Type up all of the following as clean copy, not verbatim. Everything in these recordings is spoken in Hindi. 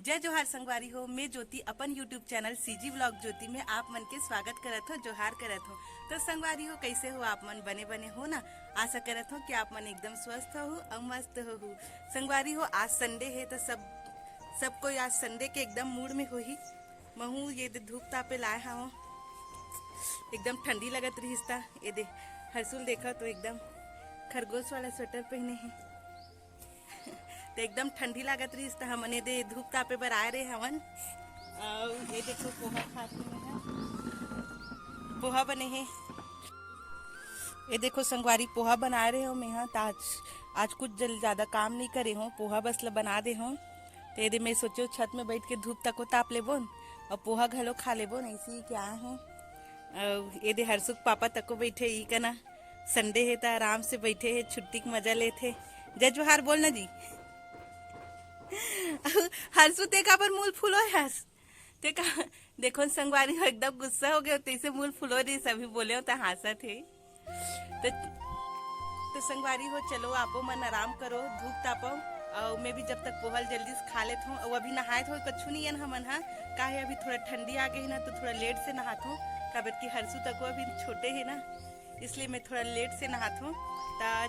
जय जोहार संगवारी हो। मैं ज्योति अपन यूट्यूब चैनल सीजी व्लॉग ज्योति में आप मन के स्वागत करत हो, जोहार करत हो। तो संगवारी हो, कैसे हो आप मन? बने बने हो ना? आशा करत हो कि आप मन एकदम स्वस्थ हो और मस्त हो। संगवारी हो, आज संडे है तो सब कोई आज संडे के एकदम मूड में हो ही। महू ये दे धूप तापे लाए हाँ, एकदम ठंडी लगत रहीस्ता। ये दे हर्षुल देखा तो एकदम खरगोश वाला स्वेटर पहने हैं तो एकदम ठंडी लागत रही। हमने दे धूप तापे बर आए रहे हवन। और ये देखो पोहा खाते हैं, पोहा बने हैं। ये देखो संगवारी पोहा बना रहे हो। मैं हाँ आज कुछ ज्यादा काम नहीं करे हो, पोहा बस ल बना दे हो। तो ये मैं सोचो छत में बैठ के धूप तक को ताप ले बोन और पोहा घलो खा ले बोन, ऐसे ही क्या हो। ये दे हरसुख पापा तक को बैठे ही का ना, संडे है तो आराम से बैठे है, छुट्टी की मजा लेते। जय जोहार बोल ना जी। हर्षु देखा पर मूल फूलो हस देखा, देखो संगवारी हो एकदम गुस्सा हो गया, तैसे मूल फूलो रही सभी बोले हो तो हंसा थे। तो संगवारी हो, चलो आपो मन आराम करो, धूप तापो। और मैं भी जब तक पोहल जल्दी से खा लेता हूँ। और अभी नहाए थो कछु नहीं है हमन हा, काहे अभी थोड़ा ठंडी आ गई ना तो थोड़ा लेट से नहाता हूँ। काबर की हर्षु तक अभी छोटे है ना, इसलिए मैं थोड़ा लेट से नहाता हूँ।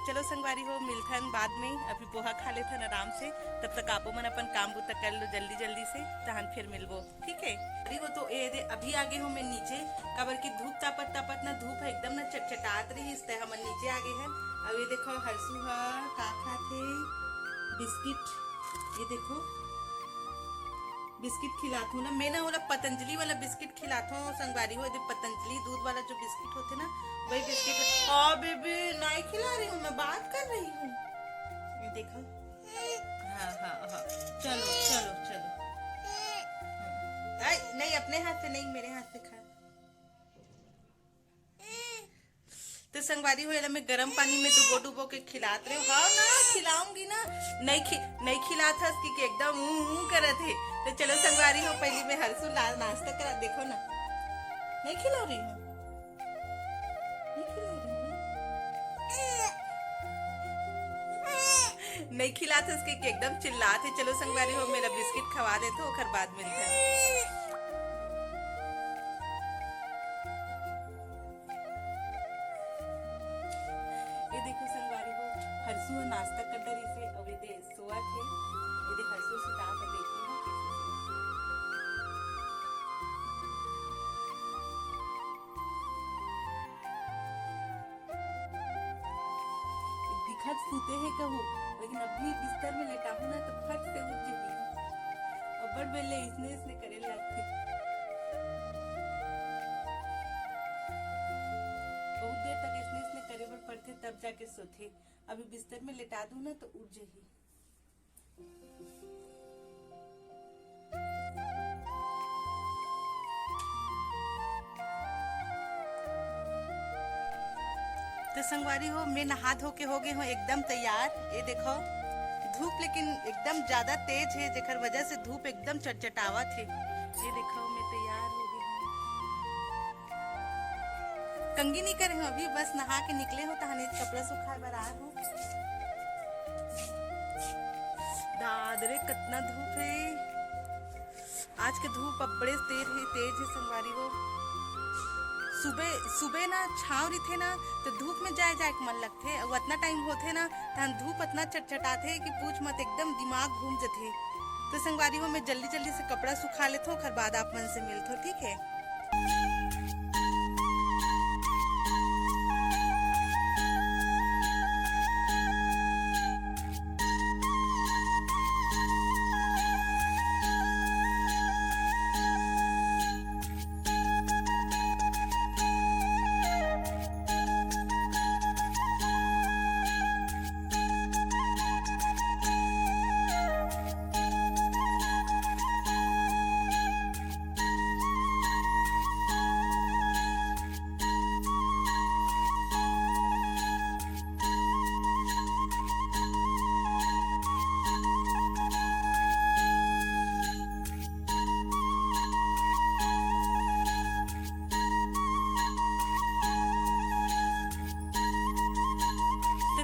चलो संगवारी हो, मिलथन बाद में। अभी पोहा खा लेथन आराम से, तब तक आपो मन अपन काम बुता कर लो जल्दी जल्दी से, तहन फिर मिलबो, ठीक है। अरे वो तो ये अभी आगे हो मैं नीचे, काबर की धूप तापत तापत ना धूप है एकदम ना चटचटात रही, इसलिए हम नीचे आगे हैं। अब ये देखो हर्षु हा का खाथे बिस्किट, ये देखो बिस्किट खिलाता हूँ ना मैं ना, वाला पतंजलि वाला बिस्किट खिलाता हूँ संगवारी हो। पतंजलि दूध वाला जो बिस्किट होते ना, वही बिस्किट। हाँ बेबी नहीं खिला रही हूँ, मैं बात कर रही हूँ, ये देखो। हाँ हाँ हाँ, चलो चलो चलो। नहीं अपने हाथ से नहीं, मेरे हाथ से खा। तो संगवारी हो, मैं गर्म पानी में डुबो डुबो के खिलात रहे हो। हाँ ना खिलाऊंगी ना, नहीं खिलाता कि एकदम करत है। तो चलो संगवारी हो, पहले मैं हर्षु नाश्ता करा, देखो ना नहीं खिला रही हूँ, नहीं खिलाते उसके एकदम चिल्लाते। चलो संगवारी हो, मेरा बिस्किट खवा देते हो, खर बाद मिलते हैं। ये देखो संगवारी हो, हर्षु नाश्ता कर डरी से अब ये दे सोआ थे। ये दे हर्षु सुता कर देखो ना दिखत सूते है कहूँ, लेकिन अभी बिस्तर में लेटा हूँ ना तो फट से उठ जाएगी। अब बड़ बेले इसने करे लगते, बहुत देर तक इसने करे बर पड़ते तब जाके सोते। अभी बिस्तर में लेटा दूं ना तो उठ जाएगी। तो संगवारी हो, मैं नहा धो के हो गए हूँ एकदम तैयार। ये देखो धूप लेकिन एकदम ज्यादा तेज है, जेकर वजह से धूप एकदम चटचटावत है। ये देखो मैं तैयार हो गई हूँ, कंगी नहीं करे हूँ अभी, बस नहा के निकले हो, तहने कपड़ा सुखाए बर आए हो। दादरे कितना धूप है आज के, धूप अब बड़े तेज है संगवारी हो। सुबह ना छाव रही थे ना तो धूप में जाए मन लगते, और उतना टाइम होते ना तहन धूप इतना चटचटाते कि पूछ मत, एकदम दिमाग घूम जाते। तो संगवारी हो, मैं जल्दी जल्दी से कपड़ा सुखा लेता हूँ, खर बाद आप मन से मिलते हो, ठीक है।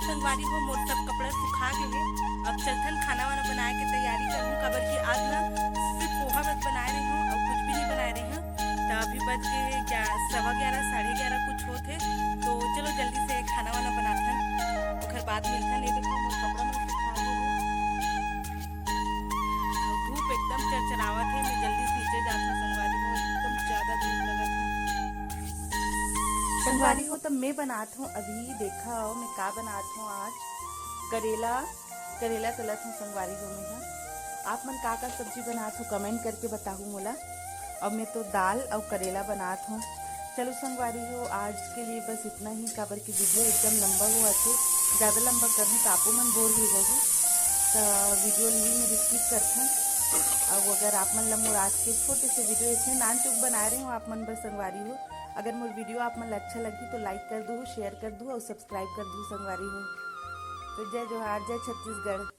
संगवारी हो, मोर सब कपड़ा सुखा गए हैं। अब चलथन खाना वाना बनाए के तैयारी करूँ, काबर की आज ना बज गए 11:15 11:30 कुछ होते। तो चलो जल्दी से खाना वाना बनाते हैं और बाद मिलता नहीं। देखो मोर कपड़ा में सुखा गए और धूप एकदम चरचरावा थे। मैं जल्दी से नीचे जाता संगवारी हो, एकदम ज्यादा धूप लगा था संगवारी हो। तब मैं बनाता हूँ अभी, देखा हो मैं का बनाता हूँ आज, करेला तलत हूँ संगवारी हो में। आप मन का सब्जी बनात हो कमेंट करके बताहूँ मोला। अब मैं तो दाल और करेला बनात हूँ। चलो संगवारी हो, आज के लिए बस इतना ही, काबर की वीडियो एकदम लंबा हुआ थे। ज़्यादा लंबा करूँ तो आपो मन बोर हो गए तो वीडियो ली में स्किप करते हैं। और अगर आप मन मोर आज के छोटे से वीडियो इसमें नान चुक बना रहे हो आप मन बस संगवारी हो। अगर मोर वीडियो आप मन अच्छा लगी तो लाइक कर दो, शेयर कर दो और सब्सक्राइब कर दो संगवारी हो। तो जय जोहार, जय छत्तीसगढ़।